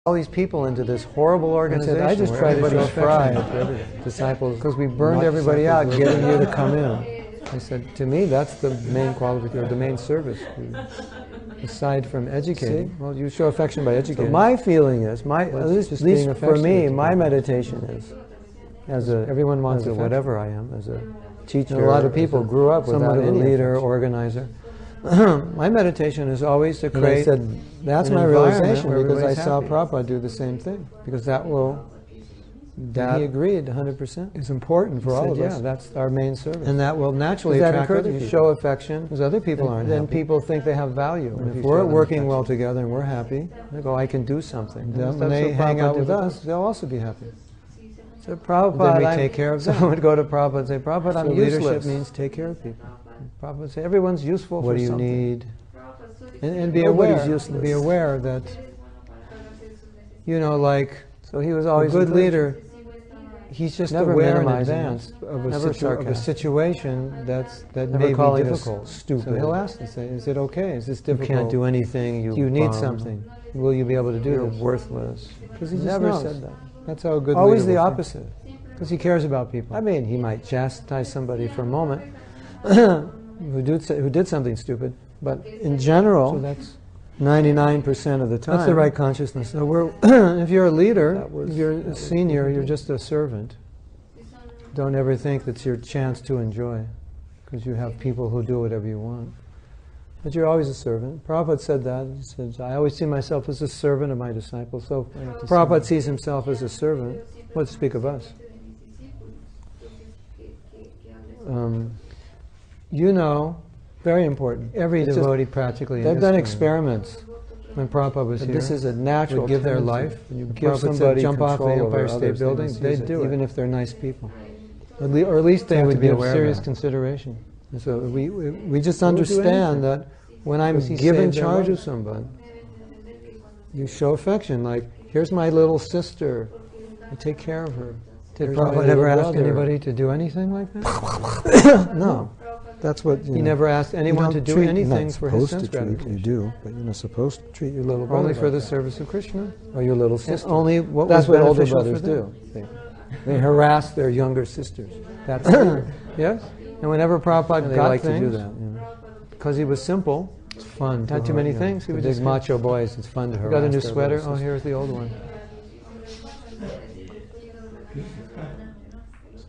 all these people into this horrible organization. I just try to show fried disciples, because we burned everybody out getting you to come in. I said, to me, that's the main qualification, or the main service. Aside from educating, well, you show affection by educating. So my feeling is, at least for me, my meditation is, everyone wants a whatever I am, as a teacher. And a lot of people grew up without a any leader, organizer. My meditation is always to create. And I said, that's my realization, because I saw Prabhupada do the same thing. Because that will. He agreed 100%. It's important for all of us. Yeah, that's our main service. And that will naturally attract other people. You show affection, because other people aren't happy. Then people think they have value. And if we're working well together and we're happy, they go, I can do something. Then when they hang out with us, they'll also be happy. So Prabhupada, then we take care of them. Someone would go to Prabhupada and say, Prabhupada, I'm useless. Leadership means take care of people. Prabhupada would say, everyone's useful for something. What do you need? And be aware that, like, so he was always a good leader. He's just aware in advance of a situation that may be difficult, stupid. So he'll ask and say, is it okay? Is this difficult? You can't do anything. You need something. Will you be able to do You're this? worthless. Because he never said that. That's how a good Always leader the will opposite. Because he cares about people. I mean, he might chastise somebody for a moment who did something stupid, but in general, so that's 99% of the time. That's the right consciousness. So if you're a leader, if you're a senior, you're just a servant. Don't ever think that's your chance to enjoy, because you have people who do whatever you want. But you're always a servant. Prabhupada said that. He said, I always see myself as a servant of my disciples. So Prabhupada sees himself as a servant. Let's speak of us. Very important. Every devotee practically. They've done experiments when Prabhupada was here. This is a natural. Give their life. You give somebody jump off the Empire State Building. They do it, even if they're nice people. Or at least they would give serious consideration. So we just understand that when I'm given charge of somebody, you show affection. Like, here's my little sister. I take care of her. Did Prabhupada ever ask anybody to do anything like that? No. That's what he never asked anyone to do anything for his sense gratification. You do, but you're not supposed to treat your little brother only for the service of Krishna, or your little sister. Only that's what older brothers do. They harass their younger sisters. That's yes. And whenever Prabhupada got things, to do that, because he was simple, it's fun. Not too many things. He was just macho boys. It's fun to harass. Got a new sweater. Oh, here's the old one.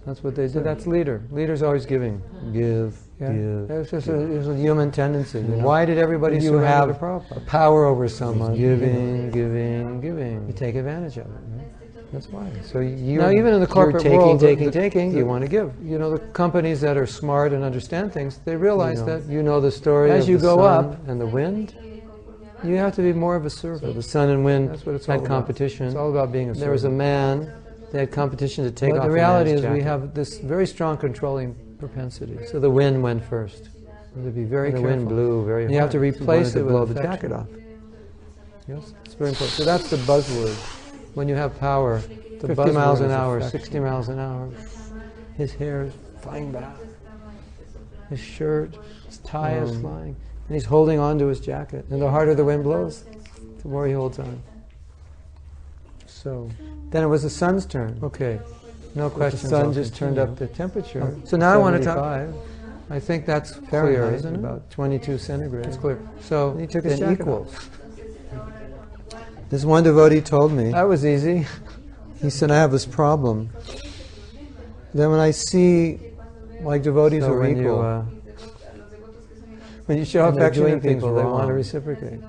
That's what they do. That's leader. Leader's always giving. Give. It's just a human tendency. Why did everybody have a power over someone? Giving. You take advantage of it. Right? That's why. So now, even in the corporate world, taking, you want to give. The companies that are smart and understand things, they realize that the story as you go up and the wind. You have to be more of a servant. So the sun and wind had competition. It's all about being a servant. There was a man. They had competition to take off the reality is we have this very strong controlling propensity. So the wind went first. To be very careful. The wind blew very hard. You have to replace it with blow the jacket off. Yes, it's very important. So that's the buzzword. When you have power, 50 miles an hour, 60 miles an hour, his hair is flying back. His shirt, his tie is flying. And he's holding on to his jacket. And the harder the wind blows, the more he holds on. So then it was the sun's turn. Okay, no question. The sun just turned up the temperature. So now I want to talk. I think that's clear, isn't it? About 22 centigrade. It's clear. So he took his jacket off. This one devotee told me. That was easy. He said, I have this problem. Then when I see, like, devotees who are equal, when you show affection to people, they want to reciprocate.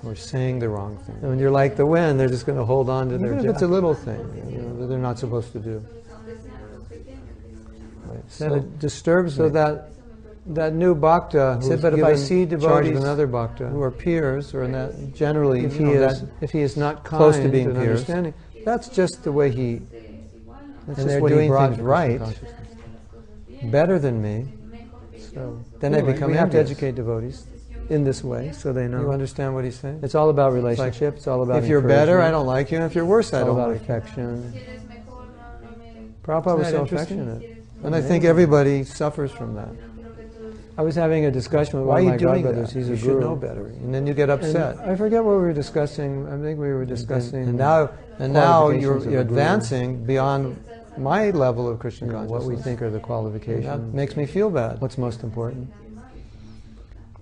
Or saying the wrong thing. And when you're like the wind, they're just going to hold on to their jacket. If it's a little thing, that they're not supposed to do. Right. So it disturbs me. So that new bhakta who said, but if I see devotees another bhakta who are peers, or in that generally, if he is not kind close to being peers, that's just the way he. That's and just what he brought right. Better than me. So then I become. We have to educate devotees in this way, so they know. You understand what he's saying? It's all about relationship. It's all about. If you're better, I don't like you. And if you're worse, I don't like you. Affection. Prabhupada was so affectionate, and I think everybody suffers from that. I was having a discussion with one of my godbrothers. He's a guru. You should know better. And then you get upset. And I forget what we were discussing. I think we were discussing. And now you're advancing beyond my level of Krishna consciousness. What we think are the qualifications. That makes me feel bad. What's most important?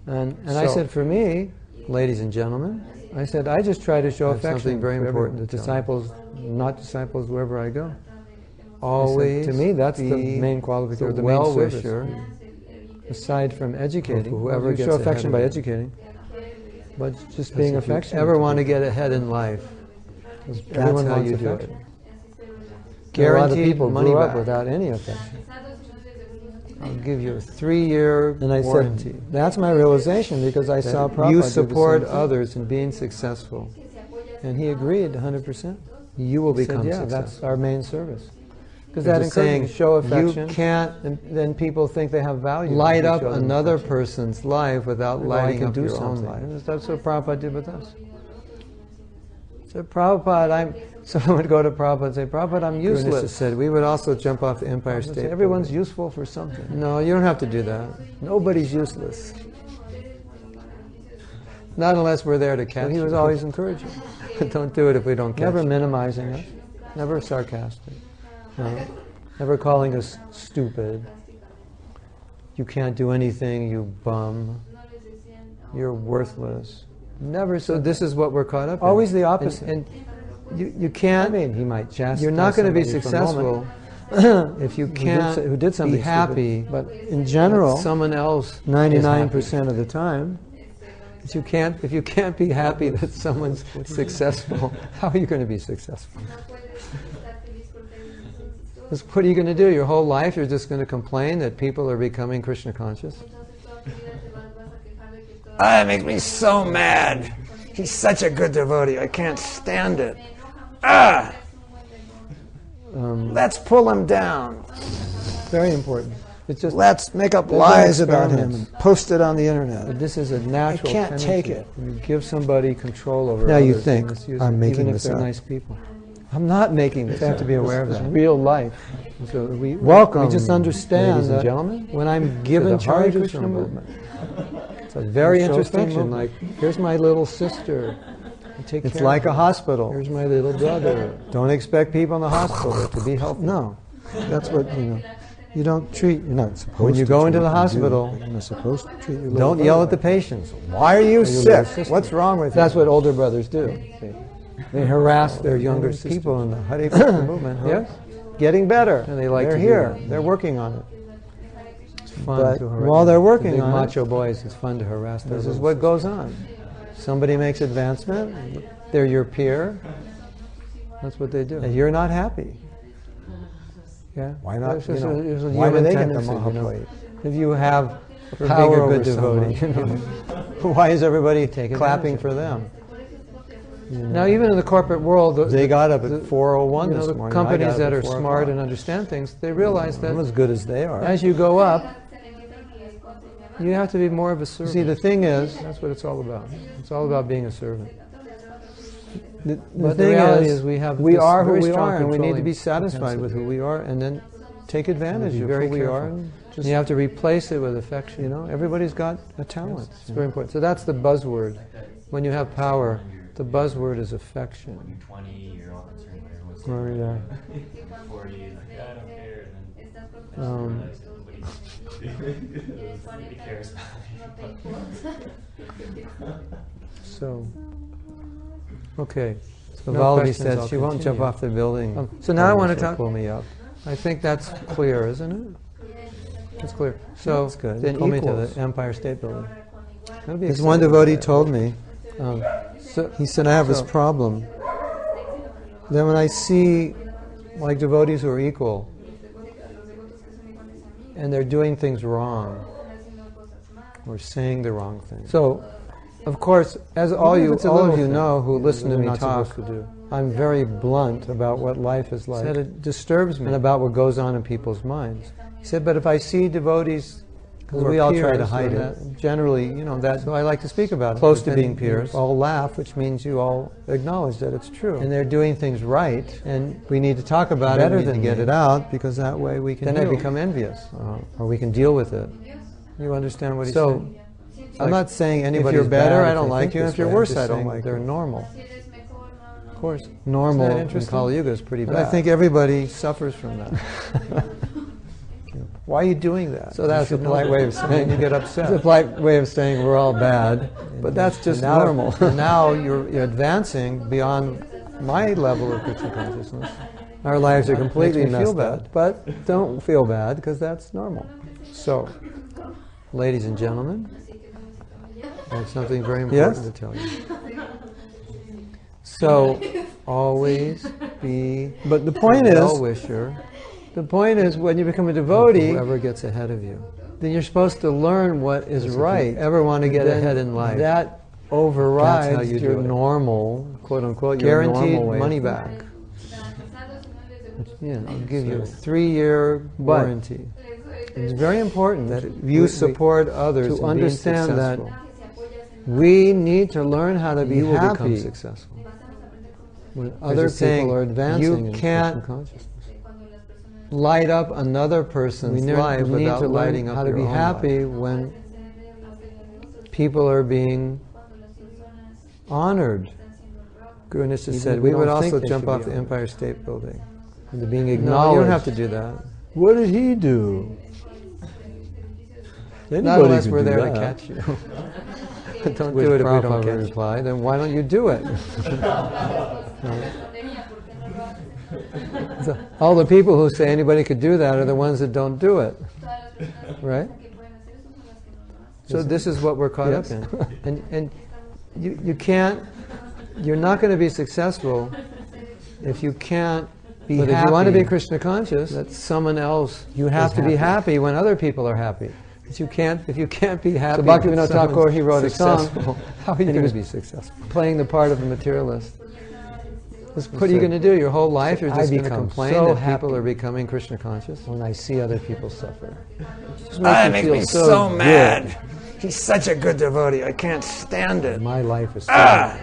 And I said, for me, ladies and gentlemen, I said, I just try to show affection. Something very important. The disciples, not disciples, wherever I go. Always. To me, that's the main qualification. The well-wisher. Aside from educating, whoever you show affection by educating, but just being affectionate. If you ever want to get ahead in life, everyone wants you do it. Guaranteed. A lot of people grew up without any affection. I'll give you a 3-year warranty. Said, that's my realization, because I saw Prabhupada. You support others in being successful, and he agreed 100%. You will become successful. That's our main service. Because that encourages show affection. You can't, and then people think they have value. Light up another person's life without lighting up your own life. That's what Prabhupada did with us. So Prabhupada, someone would go to Prabhupada and say, Prabhupada, I'm useless. Said, we would also jump off the Empire State. Everyone's useful for something. No, you don't have to do that. Nobody's useless. Not unless we're there to catch you. He was always encouraging. Don't do it if we don't catch you. Never minimizing us. Never sarcastic. No. Never calling us stupid. You can't do anything, you bum. You're worthless. Never. So this is what we're caught up in. Always the opposite. And you can't. I mean, he might chastise. You're not going to be successful if you can't who did something be happy. Stupid. But in general, someone else 99% of the time. If you can't be happy that someone's successful, how are you going to be successful? What are you going to do? Your whole life you're just going to complain that people are becoming Krishna conscious? It makes me so mad. He's such a good devotee. I can't stand it. Let's pull him down. Very important. It's just let's make up lies about him and post it on the internet. But this is a natural tendency. I can't take it. You give somebody control over others. Now you think I'm making this up. Even if they're nice people. I'm not making this. I have to be aware of that. It's real life. So we just understand, ladies and gentlemen, when I'm given charge of Krishna movement. It's a very interesting movement. Like, here's my little sister. It's like a hospital. Here's my little brother. Don't expect people in the hospital to be healthy. No, that's what you don't treat. You're not supposed to. When you go into the hospital, you're not supposed to treat your little brother. Don't yell at the patients. Why are you sick? What's wrong with you? That's what older brothers do. See? They harass their younger people in the Hare Krishna movement. Yes, getting better. And they like. They're here. They're working on it. It's fun to harass. While they're working on macho boys, it's fun to harass them. This is what goes on. Somebody makes advancement. They're your peer. That's what they do. And you're not happy. Yeah. Why not? Why do they get the Mahaplate? If you have power over good devotee, why is everybody clapping for them? Now, even in the corporate world, they got up at 4:01 this morning. The companies that are smart and understand things, they realize that I'm as good as they are. As you go up, you have to be more of a servant. See, the thing is, that's what it's all about. It's all about being a servant. But the reality is, we are who we are, and we need to be satisfied with who we are, and then take advantage of who we are. And you have to replace it with affection. Everybody's got a talent. It's very important. So that's the buzzword. When you have power, the buzzword is affection. 20, you're all concerned with everyone's yeah. 40, like, I don't care. And then nobody cares about it. So, okay. So Valerie said she won't jump off the building. So now I want to talk. Pull me up. I think that's clear, isn't it? It's clear. So then pull me to the Empire State Building. This one devotee told me. He said, I have this problem. Then when I see like devotees who are equal and they're doing things wrong or saying the wrong thing. So, of course, as all of you know who listen to me talk, I'm very blunt about what life is like. He said it disturbs me and about what goes on in people's minds. He said, but if I see devotees, because we all try to hide it. Generally, so I like to speak about it. Close to being peers. All laugh, which means you all acknowledge that it's true. And they're doing things right, and we need to talk about it, we need to get it out, because that way we can Then I become envious, or we can deal with it. You understand what he's saying? I'm not saying anybody's if you're better, bad I don't like you. If you're worse, I don't like you. They're normal. Of course. Normal in Kali Yuga is pretty bad. I think everybody suffers from that. Why are you doing that? So that's a polite way of saying you get upset. It's a polite way of saying we're all bad, but that's just normal. Now you're advancing beyond my level of Krishna consciousness. Our lives are completely messed feel bad. up, but don't feel bad because that's normal. So, ladies and gentlemen, I have something very important to tell you. So, always be but the point is, well-wisher. The point is, when you become a devotee, whoever gets ahead of you, then you're supposed to learn what is right. If you ever want to get ahead in life, that overrides you your normal, quote unquote, guaranteed your money back. Yeah, I'll give you a 3-year warranty. It's very important that You support others to understand that we need to learn how to be you will happy become successful. when other people are advancing in Krishna consciousness. Light up another person's life without lighting up how to your be own happy life. when People are being honored. Guru Nisha said we would also jump off the Empire State Building. they're being No, acknowledged. you don't have to do that. What did he do? Not unless we're there to catch you. Don't do it if we don't catch reply. Then why don't you do it? So all the people who say anybody could do that are the ones that don't do it, right? So this is what we're caught up in, and you can't. You're not going to be successful if you can't be happy. But if you want to be Krishna conscious, that's someone else. You have to be happy when other people are happy. But you can't if you can't be happy. So Bhaktivinoda Thakur, he wrote a song. How are you going to be successful? Playing the part of a materialist. What are you going to do? Your whole life you're just going to complain that people are becoming Krishna conscious? When I see other people suffer. That makes me so mad. He's such a good devotee. I can't stand it. My life is It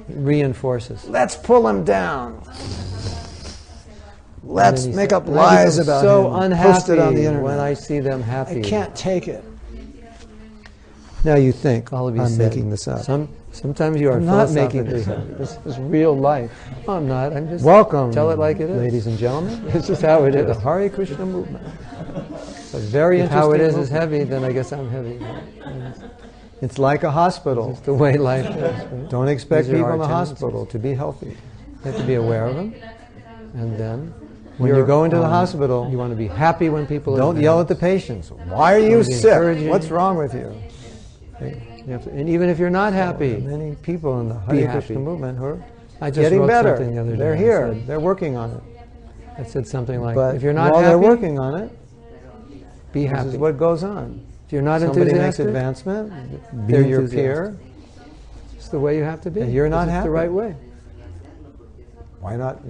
reinforces. Let's pull him down. Let's make up lies about him. So unhappy on the internet when I see them happy. I can't take it. Now you think All of you I'm said making this up. Sometimes you are I'm not making this up. up. This is real life. No, I'm not. I'm just Welcome, tell it like it is. ladies and gentlemen. This is how it to is. the Hare Krishna movement. It's very interesting. How it is movement. heavy, then I guess I'm heavy. It's like a hospital. It's the way life is. Right? Don't expect These are people our in the tendencies. hospital to be healthy. You have to be aware of them, and then When you go into the hospital, you want to be happy when people don't are yell at the patients. Why are you be sick? encouraging. What's wrong with you? You have to, and even if you're not happy, Many people in the Be Hare happy. Krishna movement who are I just getting wrote better. something the other day. They're I here. said- They're working on it. I said something like, But if you're not while happy, they're working on it, be this happy. is what goes on. If you're not Somebody makes enthusiastic, advancement. Be they're your enthusiastic. peer. It's the way you have to be. And you're not It's happy. the right way. Why not?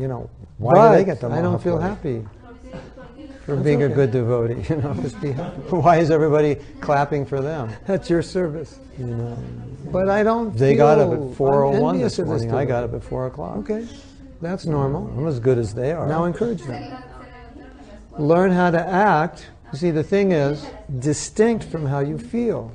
Why do they get the I don't feel Mahaprabhu? happy for being a good devotee. Just be happy. Why is everybody clapping for them? That's your service. But I don't. They got up at feel 4:01 envious this of morning. I devotee. got up at 4 o'clock. Okay, that's normal. I'm as good as they are. Now encourage them. Learn how to act. You see, the thing is distinct from how you feel.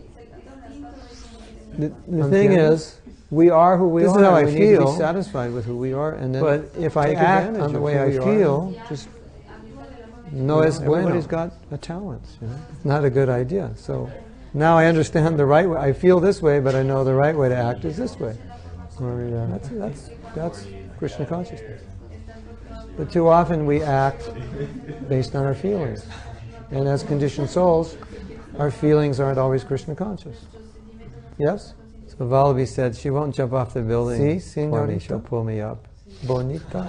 The thing is, we are who we are. This is how I we need to feel. be satisfied with who we are, and then But if I take act advantage on the of way who I we are. feel, just no es bueno. everybody's got a talent. It's not a good idea. So now I understand the right way. I feel this way, but I know the right way to act is this way. That's Krishna consciousness. But too often we act based on our feelings. And as conditioned souls, our feelings aren't always Krishna conscious. Yes? So Vallabhi said, she won't jump off the building Si, for me, señorita. she'll pull me up. Bonita.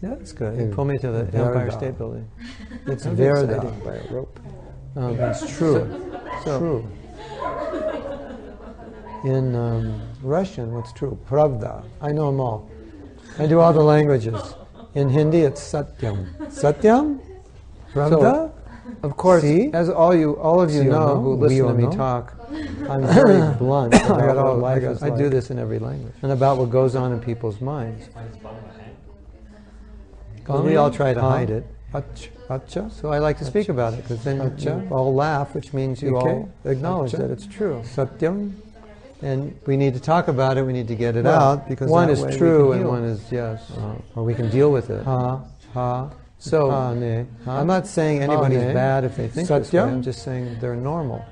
Yeah, that's good. It's Pull me to the Verda. Empire State Building. It's That'd be Verda exciting. by a rope. It's true. True. In Russian, what's true? Pravda. I know them all. I do all the languages. In Hindi, it's Satyam. Satyam? Pravda? So, of course, See? as all of you See, know no? who We listen to all me know. talk, I'm very blunt about what life is I like. do this in every language. And about what goes on in people's minds. 'Cause we all try to hide it. So I like to speak about it, because then you all laugh, which means you all acknowledge that it's true. Satyam. And we need to talk about it, we need to get it out, because one is true and one is yes, or we can deal with it. So, I'm not saying anybody's bad if they think this way, I'm just saying they're normal.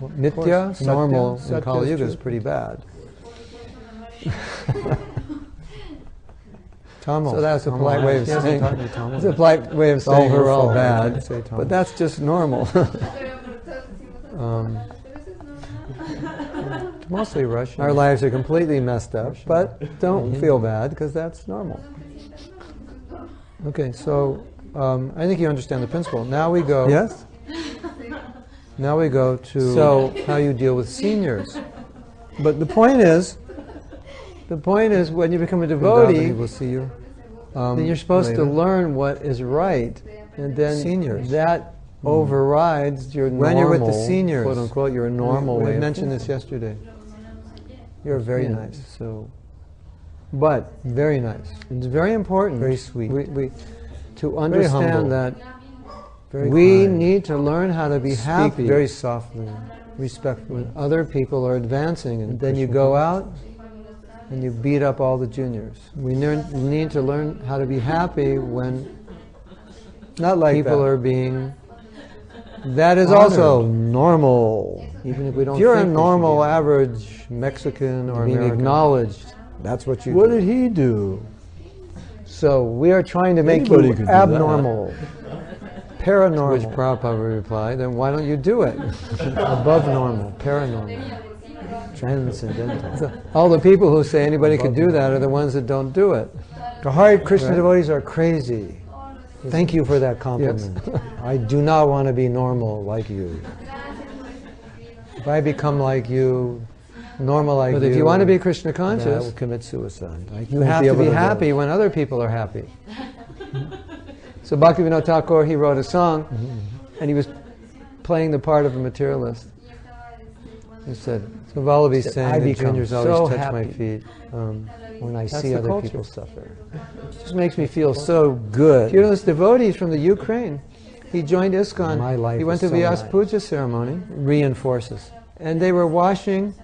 Nitya, normal, in Kali Yuga is pretty bad. So that's a polite way of saying, it's a polite way of saying we're all bad, but that's just normal. Mostly Russian. Our lives are completely messed up, but don't feel bad, because that's normal. Okay, so I think you understand the principle. Now we go. Yes? Now we go to how you deal with seniors. But the point is when you become a devotee, we'll see you. then you're supposed to learn what is right, and then Seniors. that overrides your normal, when you're with the seniors, quote unquote, your normal way. We of mentioned thinking. this yesterday. You're very nice. So, but very nice. It's very important. Very sweet. To understand that Very we kind. need to learn how to be happy. Speak very softly, respectfully. When other people are advancing, and then you go out and you beat up all the juniors. We need to learn how to be happy when Not like people that. are being. That is Honored. also normal, even if we don't. If you're a normal, average Mexican or being American. acknowledged, That's what you what do. did he do? So we are trying to make Anybody you could do that. abnormal, paranormal. Which Prabhupada replied, then why don't you do it? Above normal, paranormal, transcendental. So all the people who say anybody could do that are the ones that don't do it. The Hare Krishna devotees are crazy. Thank you for that compliment. I do not want to be normal like you. If I become like you, normal like you, but if you want to be Krishna conscious, I will commit suicide. You have to be happy when other people are happy. So Bhaktivinoda Thakur, he wrote a song, and he was playing the part of a materialist. He said, so Vallabhi's saying, the juniors always touch my feet when I see other people suffer. It just makes me feel so good. You know, this devotee is from the Ukraine. He joined ISKCON. My life he went to the Vyasa Puja ceremony. Reinforces. And they were washing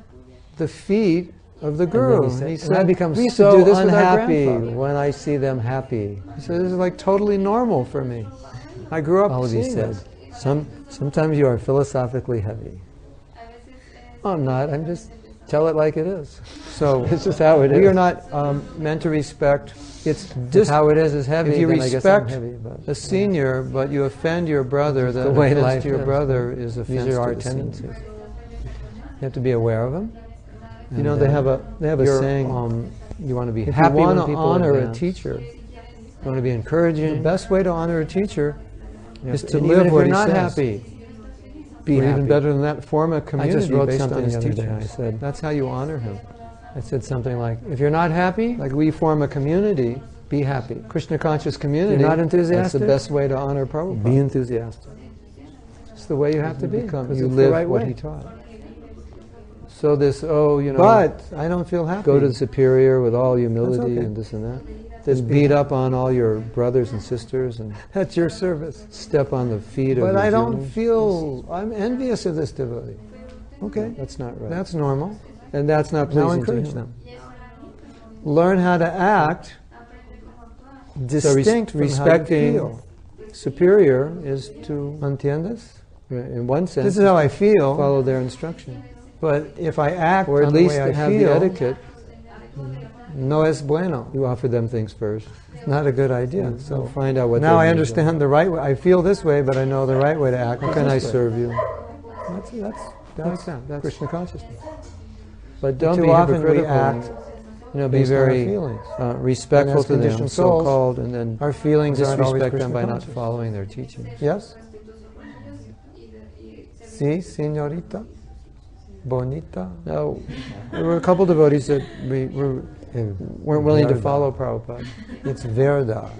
the feet of the guru. And he said, I become so unhappy when I see them happy. He said, this is like totally normal for me. I grew up seeing this. Sometimes you are philosophically heavy. Oh, I'm not. I'm just tell it like it is. So it's just how it is. We are not meant to respect. It's just how it is heavy. If you respect a senior, but you offend your brother, the way life to your brother is offense. These are our tendencies. You have to be aware of them. You know, they have a saying. You want to be happy when people honor a teacher. You want to be encouraging. The best way to honor a teacher is to live what he says. Even if you're not happy. Be happy. Even better than that, form a community. I just wrote something the other day. I said, that's how you honor him. I said something like, if you're not happy, like we form a community, be happy. Krishna conscious community. If you're not enthusiastic, that's the best way to honor Prabhupada. Be enthusiastic. It's the way you have to be. You live what he taught. So this, but I don't feel happy. Go to the superior with all humility and this and that. Just beat up on all your brothers and sisters and that's your service. Step on the feet of your But I don't feel, I'm envious of this devotee. Okay. That's not right. That's normal. And that's not pleasing to him. Learn how to act distinct from respecting superior is to, ¿entiendes? In one sense, this is how I feel. Follow their instruction. But if I act or at least have the etiquette, no es bueno. You offer them things first. It's not a good idea. So find out what. Now I understand the right way. I feel this way, but I know the right way to act. How can I serve you? That's Krishna consciousness. But don't be often react. Be very respectful to them, so-called, and then our feelings disrespect them by not following their teachings. Yes. Sí, señorita. Bonita. No, there were a couple devotees that weren't willing to follow Prabhupada. It's Verda.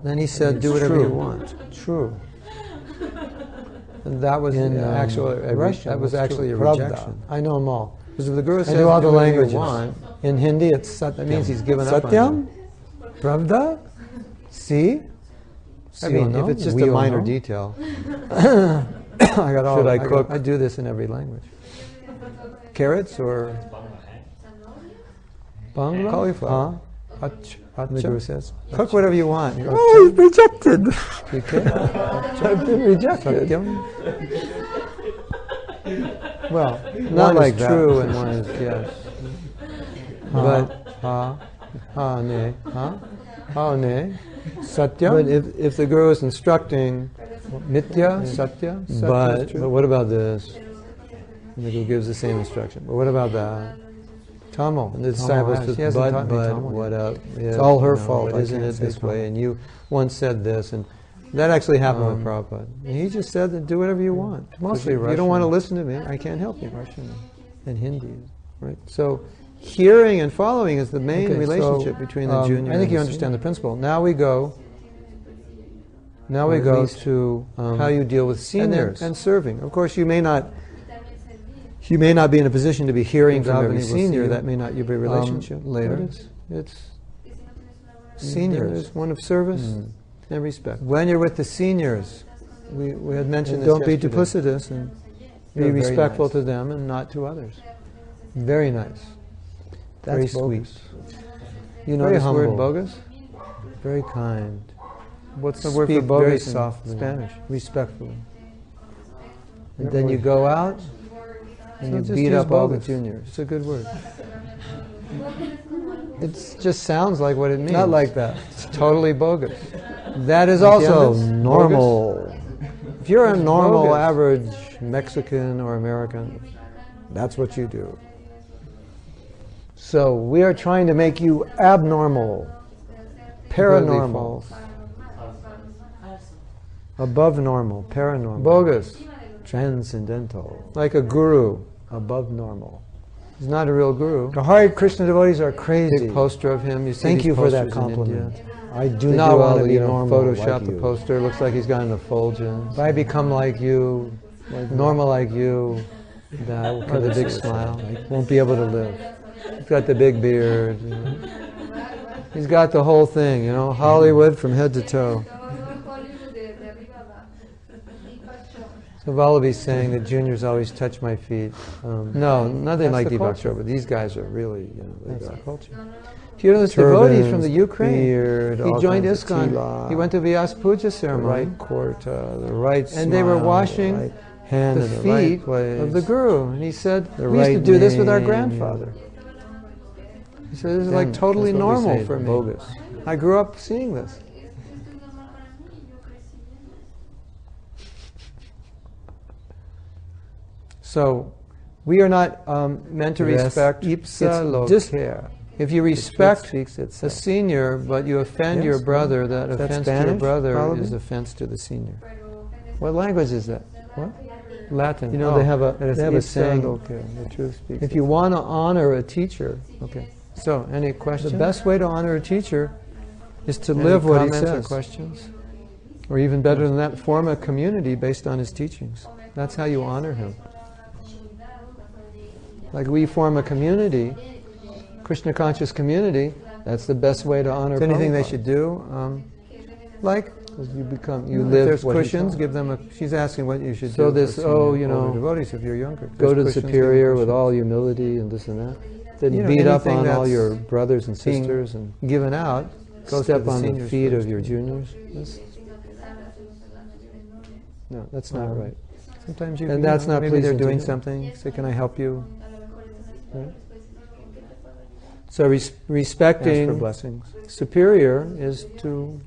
Then he said, do whatever you want. True. And that was Russian. That was actually a rejection. I know them all. Because if the Guru says, do all the languages. In Hindi, it's Sat. That means he's given up on you. Pravda? See? I mean, if it's just a minor detail. I got all. Should I cook? I do this in every language. Carrots or Bangla? cauliflower? The Guru says, Cook whatever you want. oh, he's rejected. I've been rejected. Well, Not one like is true that. and one is yes. Ha ne, Satya. But if the Guru is instructing, Mithya, Satya. but what about this? And the Guru gives the same instruction. But what about that? Tamil. And the disciples She just, hasn't taught me but Tamil what yet. up? It's all her fault. I Isn't can't it say this Tamil. way? And you once said this, and that actually happened with Prabhupada. And he just said that do whatever you want. Mostly If you Russian. don't want to listen to me, I can't help you. Russian. And Hindi, right? So hearing and following is the main Okay, relationship so, between the junior. I think and you the understand the senior. principle. Now we go Or at least, to how you deal with seniors. and serving. Of course, you may not be in a position to be hearing from every Davani will senior. see That may not be a relationship later. But it's seniors, Seniors. one of service and respect. When you're with the seniors, We had mentioned and this don't be yesterday. duplicitous and Be You're very respectful nice. to them and not to others. Very nice. Very That's sweet. bogus. You know Very this word humble. bogus? Very kind. What's the word for Speak bogus very in softly. Spanish? Respectfully. And That then you word. go out and So you just beat use up all the bogus. juniors. It's a good word. It just sounds like what it means. Not like that. It's totally bogus. That is also ¿Entiendes? normal. If you're a It's normal, bogus. average Mexican or American, that's what you do. So we are trying to make you abnormal, paranormal, false. above normal, paranormal, Bogus. transcendental, like a guru, above normal. He's not a real guru. The Hare Krishna devotees are crazy. Big poster of him. You see Thank these you for that posters in compliment. India. I do They not do want all to the, be normal Photoshop like the you. poster. Looks like he's got an effulgence. If I become like you, Normal like you. that will Or commit the big suicide. smile. I won't be able to live. He's got the big beard. You know. He's got the whole thing, you know, Hollywood from head to toe. So Vallabhi's saying that juniors always touch my feet. No, nothing that's like the Deepak culture. Chopra. These guys are really, you know, That's they the got culture. You know, this devotee from the Turbans, Ukraine. beard, He all joined kinds of ISKCON. tila, He went to Vyas Puja the ceremony. right kurta, the right And they were smile, washing the right hand the in the feet right place, of the Guru. And he said, the we used to right do this with our name. grandfather. He said, this is Then like totally that's what we normal say, for the me. bogus. I grew up seeing this. So, we are not meant to Res respect. ipsa It's dis- loquere. if you The truth respect speaks a itself. senior, but you offend Yes, your well, brother, that is that offense to your Spanish, brother probably? is offense to the senior. What language is that? What? Latin. You know, Oh, they have that is a ipsa saying, loquere. the truth speaks If you want to honor a teacher, Okay. so any questions? The best way to honor a teacher is to Any live what he comments or says. Questions? Or even better than that, form a community based on his teachings. That's how you honor him. Like we form a community, Krishna conscious community, that's the best way to honor Is there anything they Prabhupada. should do? Like, You if live there's what he cushions, taught. give them a, She's asking what you should So do. this, for senior oh, you older know, devotees if you're younger. go to the There's cushions, give them superior with cushions. all humility and this and that. Then You know, beat up anything on all that's your brothers and being sisters and given out. Goes to step the on the seniors feet first. of your juniors. No, that's not right. Sometimes you. And you that's know, not maybe they're pleasing to doing him. something. Say, can I help you? Right? So Ask for respecting blessings. superior is to,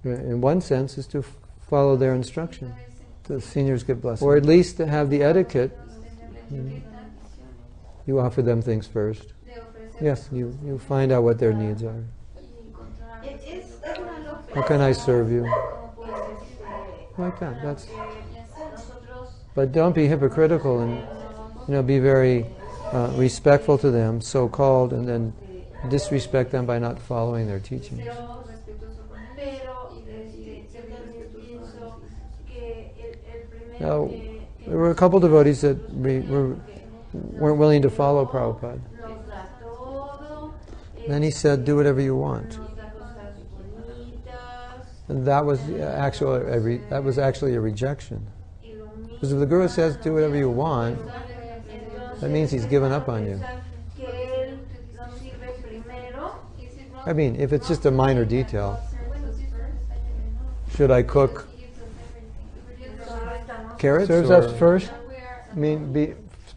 in one sense, is to follow their instruction. The seniors get blessings. Or at least to have the etiquette. You offer them things first. Yes. You find out what their needs are. How can I serve you? Like that. That's. But don't be hypocritical and be very respectful to them, so-called, and then disrespect them by not following their teachings. Now, there were a couple devotees that weren't willing to follow Prabhupada. Then he said, do whatever you want. that was actually a rejection. Because if the Guru says, do whatever you want, that means he's given up on you. I mean, if it's just a minor detail, should I cook carrots? Serves us first. I mean, be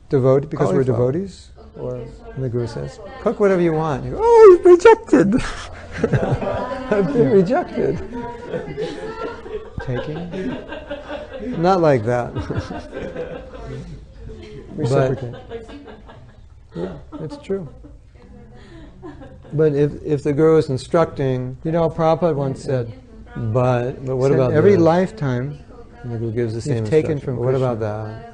devoted because we're cauliflower. devotees? Or And the Guru says, cook whatever you want. You go, oh, you've rejected. I've been rejected. Taking? Not like that. reciprocate. Yeah, it's true. But if the Guru is instructing, You know, Prabhupada once said, but what said about every this? lifetime And the Guru gives the same you've taken instruction. from What Krishna. about that?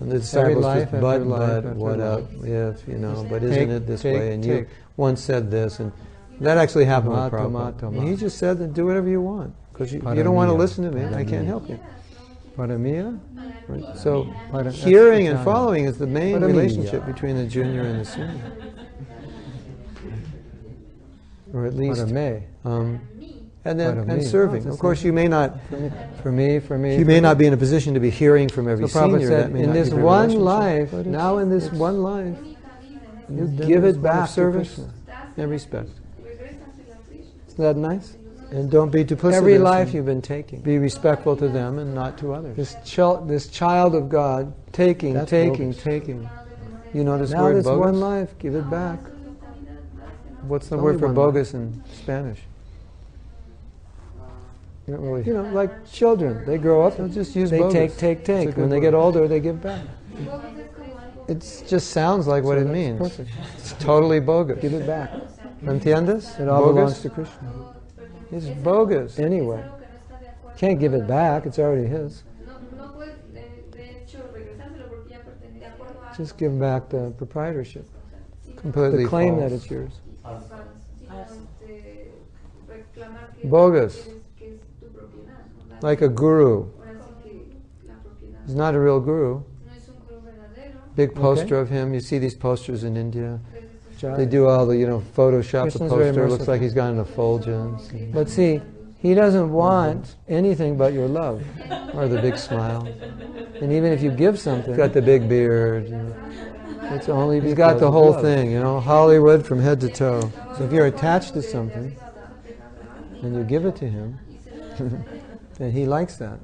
And the Every disciples life just, after but life what after up, if, but isn't Take, it this take, way? And take. you once said this, and that actually happened with Toma, Prabhupada. toma. And he just said that do whatever you want, because you Para don't want to mia. listen to me, I Para can't mia. help you. Para mia? Right? So Para- hearing that's and Italian. following is the main Para mia. relationship between the junior and the senior. Or at least, Para me. and then Para and me. serving. Oh, Of course, you may not For me. you may not be in a position to be hearing from every So Prabhupada senior. said, that may in not this be the one relationship, life, but now in this one life, you give it back to service Krishna. and respect. Isn't that nice? And don't be duplicitous. Every life and you've been taking. be respectful to them and not to others. This child of God, taking, That's taking, bogus. taking. You know this Now word this bogus? one life, give it back. What's the It's word only for one bogus in Spanish? You don't really, like children, they grow up, So just use they bogus. take. It's a When good they word. get older, they give back. It just sounds like what So it that's means. perfect. It's totally bogus. Give it back. ¿Entiendes? It all belongs Bogus? to Krishna. It's bogus. Anyway, can't give it back, it's already his. Just give back the proprietorship. Completely The claim false. that it's yours. Bogus. Like a guru. He's not a real guru. Big poster of him. You see these posters in India. They do all the, Photoshop the Krishna's very poster. Looks merciful. like he's got an effulgence. But see, he doesn't want anything but your love. Or the big smile. And even if you give something, He's got the big beard. it's only He's got because the of whole love. thing, Hollywood from head to toe. So if you're attached to something and you give it to him, then he likes that.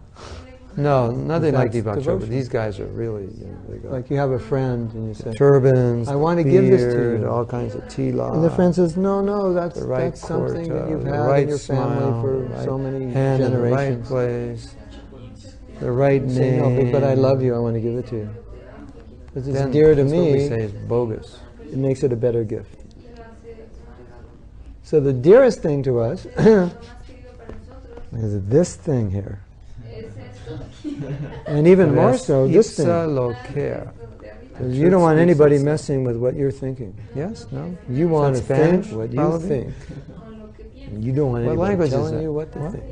No, nothing like That's Deepak Chopra. devotion. These guys are really, they got Like you have a friend and you say, turbans, I want to give this to beard, you. all kinds of tila. And the friend says, no, that's the right something that quarter, you've the had right in your family smile, for the right so many hand in the right generations. place, the right You say, name. no, but I love you, I want to give it to you. Because it's Then dear to that's what we me, say is bogus. it makes it a better gift. So the dearest thing to us is this thing here. And even more so, this thing. Ipsa loquer. 'Cause you don't want anybody messing with what you're thinking. Yes, no. You want to Spanish, think what you probably? think. And you don't want What anybody language is telling that? you what to What? think.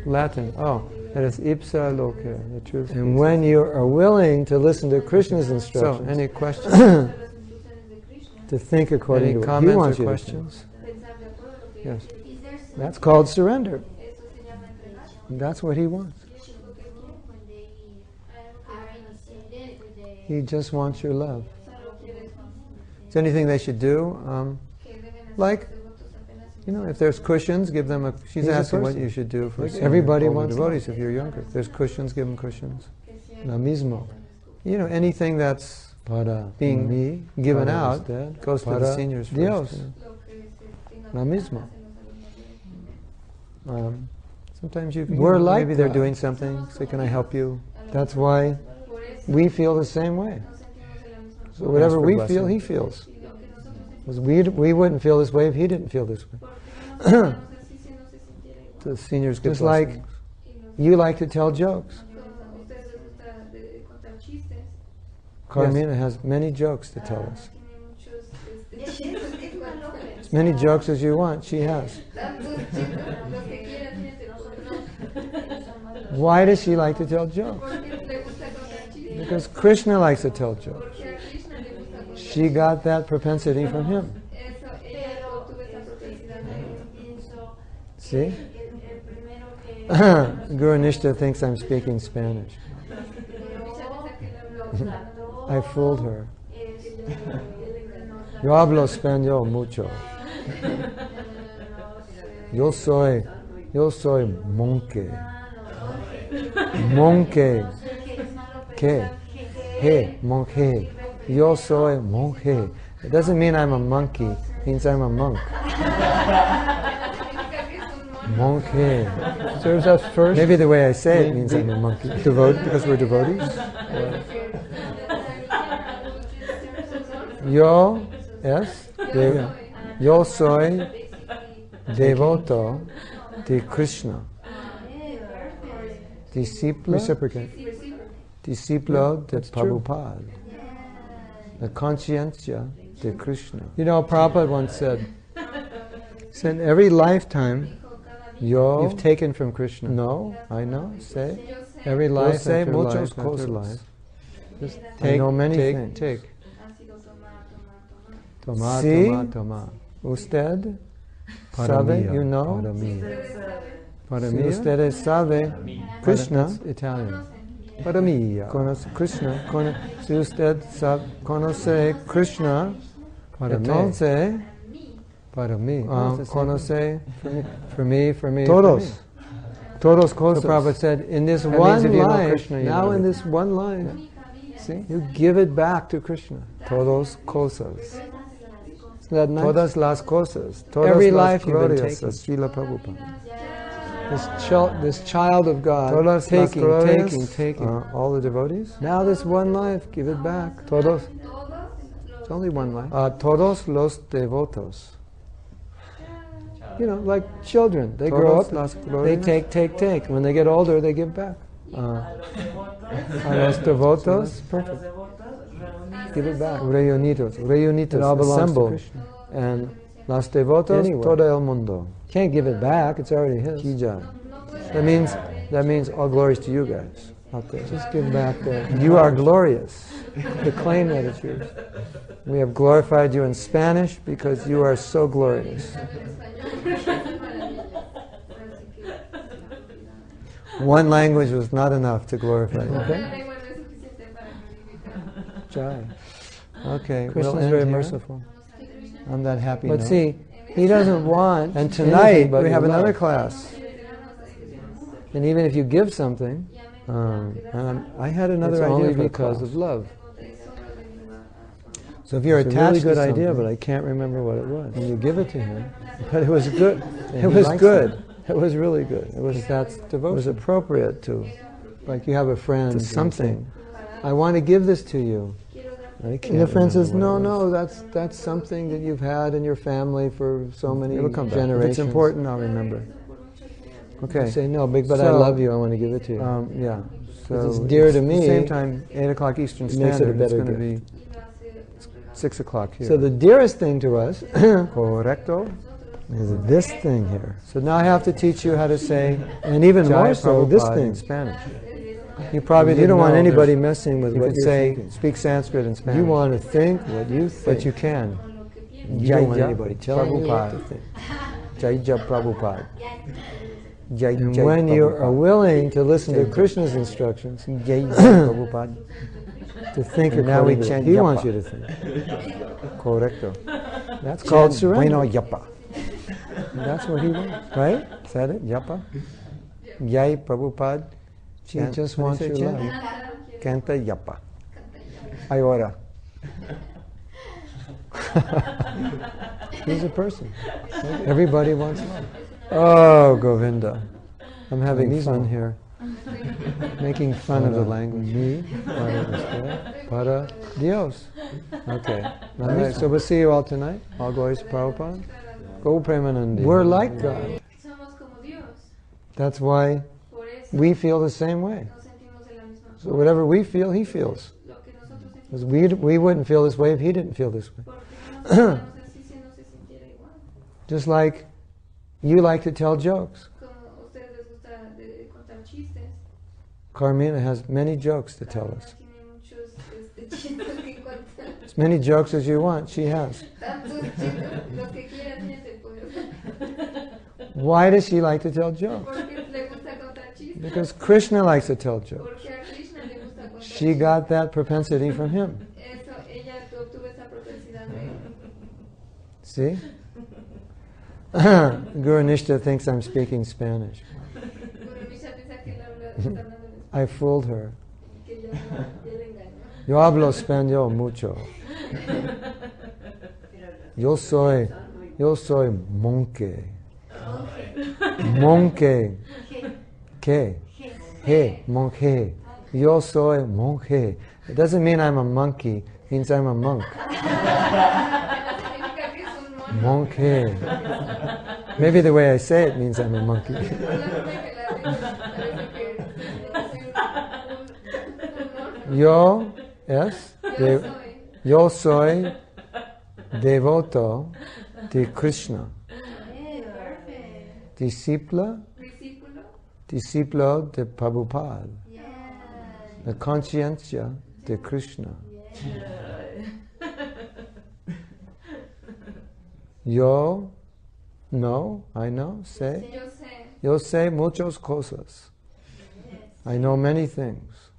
Latin. Oh, that is ipsa loquer, the truth. And when you are willing to listen to Krishna's So, instructions, any questions? to think according Any to what he comments wants or you to think, questions? Yes. that's called surrender. And that's what he wants. He just wants your love. Is there anything they should do? Like, if there's cushions, give them a. She's He's a asking what person. you should do for Like senior, everybody older wants devotees if you're younger. If there's cushions, give them cushions. Lo mismo. Anything that's Para being mí, given para out usted, goes to the para seniors first. Dios. yeah. Lo mismo. Sometimes you We're like maybe they're that. doing something. Say, can I help you? That's why we feel the same way. So Ask whatever for we blessing. feel, he feels. Because we wouldn't feel this way if he didn't feel this way. The seniors get Just like blessings. you like to tell jokes. Carmina has many jokes to tell us. As many jokes as you want, she has. Why does she like to tell jokes? Because Krishna likes to tell jokes. She got that propensity from him. See? Guru Nishta thinks I'm speaking Spanish. I fooled her. Yo hablo español mucho. Yo soy monje. Monje. ¿Qué? Hey, monje. Yo soy monje. It doesn't mean I'm a monkey. It means I'm a monk. Monje. Serves us first. Maybe the way I say it means I'm a monkey. Because we're devotees? Yo soy devoto de Krishna. Discípulo de Prabhupada. La conciencia de Krishna. You know, Prabhupada once said, in every lifetime, you've taken from Krishna. No, I know. Say. Every life say muchos cosas. Just take, I know many things. Take. Toma, toma, toma. Usted sabe, you know. Para mí. Si ustedes sabe Krishna, Italian. Para mí. Conoce Krishna. Si usted conoce Krishna, entonces, para mí. Conoce, for me. Todos. Todos cosas. So Prabhupada said, in this one life, Krishna, now in this one life, see, you give it back to Krishna. Todos cosas. Isn't that nice? Todas las cosas. Todas every life you've been taking. Srila Prabhupada. This child of God, todas taking. All the devotees. Now this one life, give it back. Todos. It's only one life. Todos los devotos. You know, like children. They grow up, they take. When they get older, they give back. Los devotos, perfect. Give it back. Reunidos, it all belongs to Krishna. And los devotos, todo el mundo. Can't give it back, it's already his. That means all glories to you guys out there. Just give back there. You are glorious. To claim that it's yours. We have glorified you in Spanish because you are so glorious. One language was not enough to glorify you. Okay? Jai. Okay, Krishna is very merciful. I'm that happy. But see, he doesn't want. And tonight we have another class. And even if you give something, I had another idea because of love. So if you're attached to something, it's a really good idea, but I can't remember what it was. And you give it to him, but it was good. It was good. It was really good. It was devotion. It was appropriate to, like you have a friend to something. I want to give this to you. And the friend says, no, that's something that you've had in your family for so many generations. If it's important, I'll remember. Okay. You say, no, but I love you, I want to give it to you. Yeah. So it's dear to me. At the same time, 8 o'clock Eastern Standard, it's going to be 6 o'clock here. So the dearest thing to us, correcto, is this thing here. So now I have to teach you how to say, and even more so, this thing in Spanish. You don't want anybody messing with what you're thinking. Speak Sanskrit in Spanish. You want to think what you think. But you can. You don't want anybody telling you what to think. Jai Prabhupada. And when you are willing to listen to Krishna's instructions, to think according to what he wants you to think. Correcto. That's called surrender. That's what he wants, right? Is that it? Yapa? Jai Prabhupada. He just wants your love. Canta yapa. Ahora. He's a person. Everybody wants love. Oh, Govinda. I'm having fun here. Making fun of the language. Me, para Dios. Okay. Right, so we'll see you all tonight. All glories to Prabhupada. Go Premanandi. We're like God. That's why we feel the same way. So whatever we feel, he feels. Because we wouldn't feel this way if he didn't feel this way. Just like you like to tell jokes. Carmina has many jokes to tell us. As many jokes as you want, she has. Why does she like to tell jokes? Because Krishna likes to tell jokes. Porque a Krishna le gusta contar She got that propensity from him. Eso, ella obtuvo esa propensidad de él. See? Guru Nishta thinks I'm speaking Spanish. Guru Nisha piensa que él está hablando en I fooled her. español, que ya le engañó. Yo hablo español mucho. Yo soy monje. Monje. ¿Qué? Hey, monje. Yo soy monje. It doesn't mean I'm a monkey. It means I'm a monk. Significa que es un mono. Monje. Maybe the way I say it means I'm a monkey. La forma que la digo parece que soy un mono. Yo es. Yo soy Yo soy devoto de Krishna. discípulo Discípulo de Prabhupada. La conciencia de Krishna. Yo know, I know, sé. yo sé Yo sé muchas cosas. I know many things.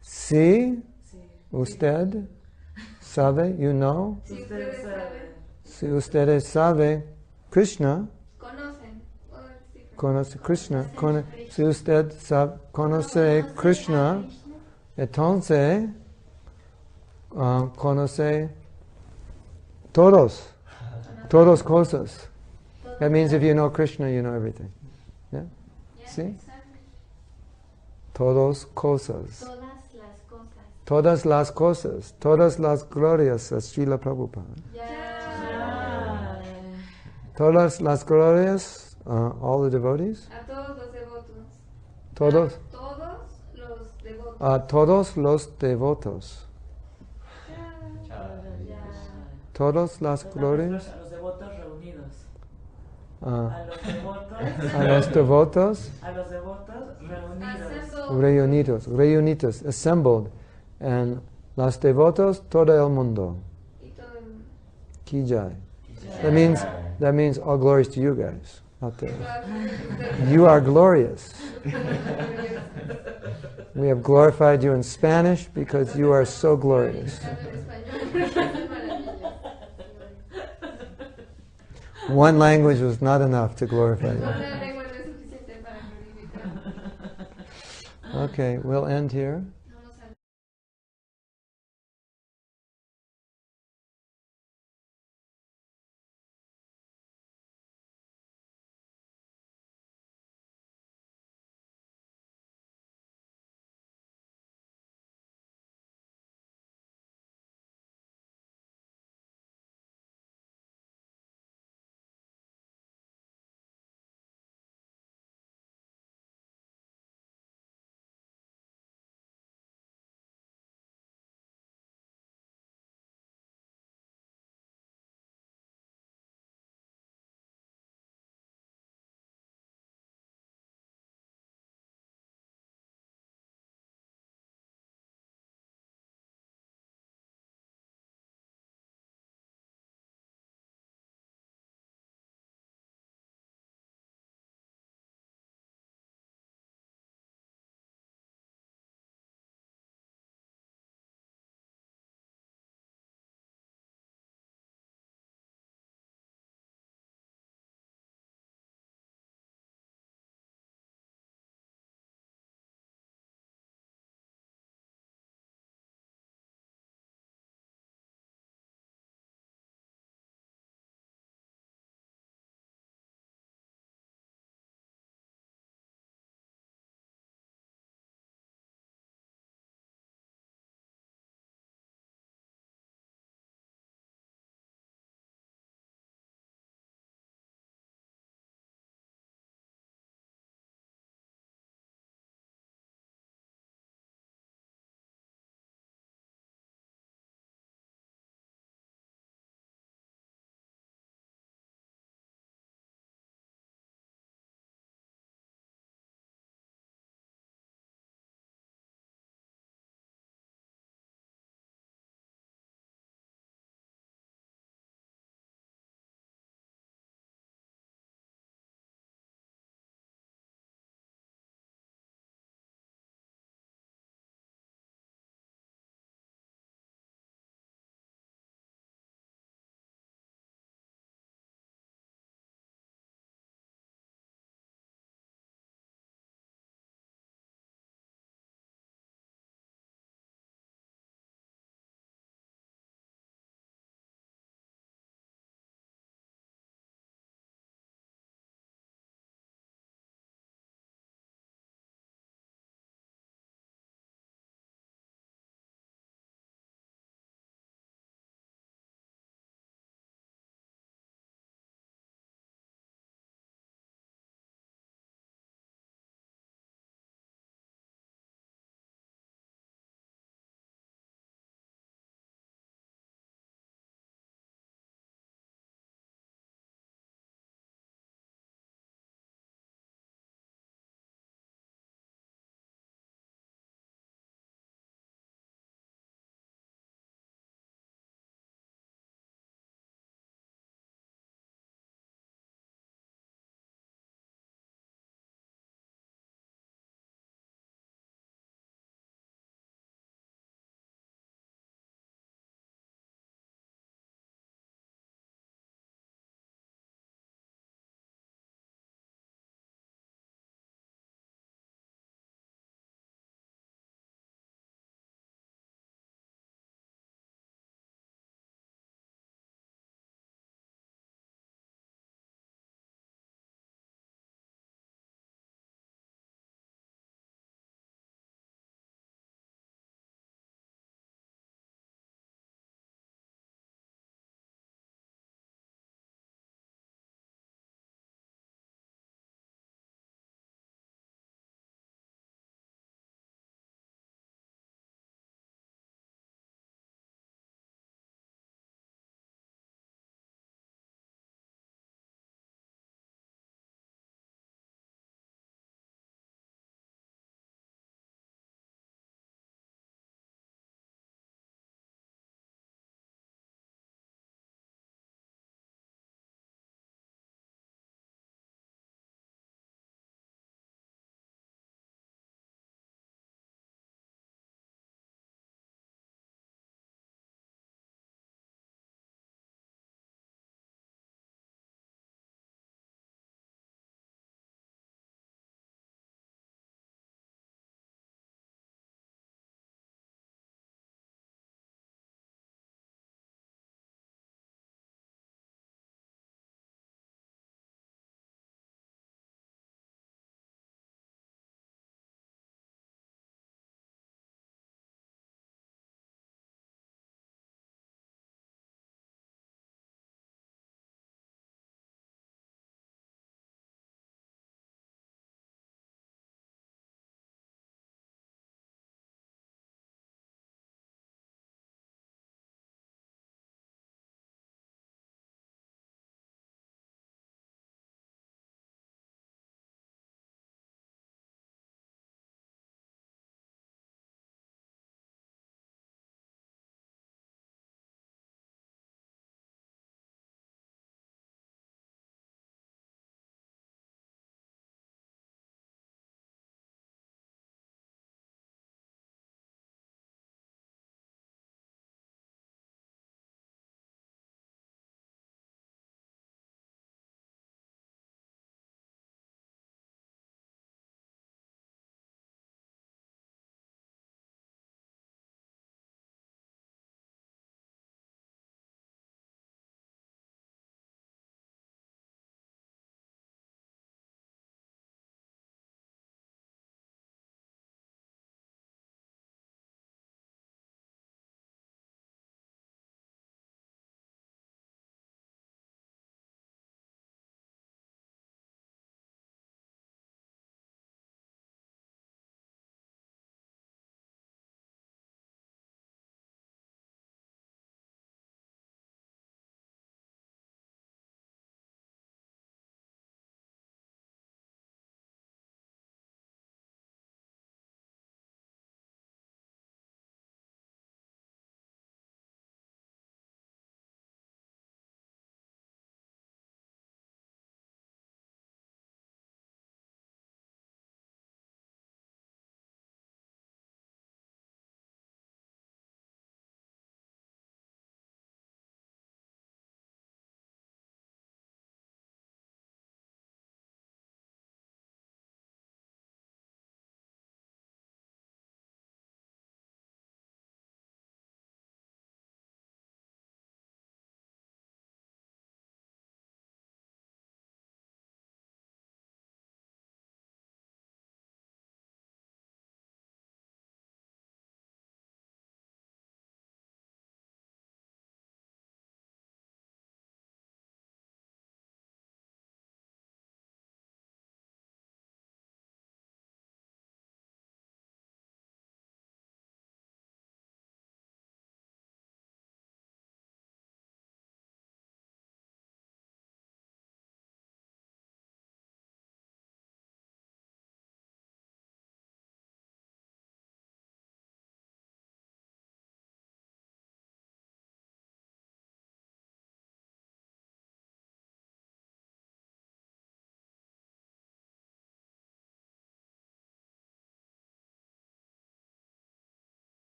Sí, usted sabe, you know. si ustedes saben Si ustedes sabe, Krishna, conocen puedo decir conoce Krishna. Si usted conoce Krishna, entonces conoce todas cosas. That means if you know Krishna, you know everything. Yeah? See? exactly. Todas cosas. Todas las cosas. Todas las glorias a Srila Prabhupada. Todas las glorias, all the devotees. A todos los devotos. Todos. A todos los devotos. A todos los devotos. Todas las glorias. A los devotos reunidos. A A los devotos. a los devotos A los devotos Assembled. reunidos. reunidos, assembled. And los devotos, todo el mundo. Y todo el mundo. Ki jai. That means all glories to you guys out there. You are glorious. We have glorified you in Spanish because you are so glorious. One language was not enough to glorify you. Okay, we'll end here.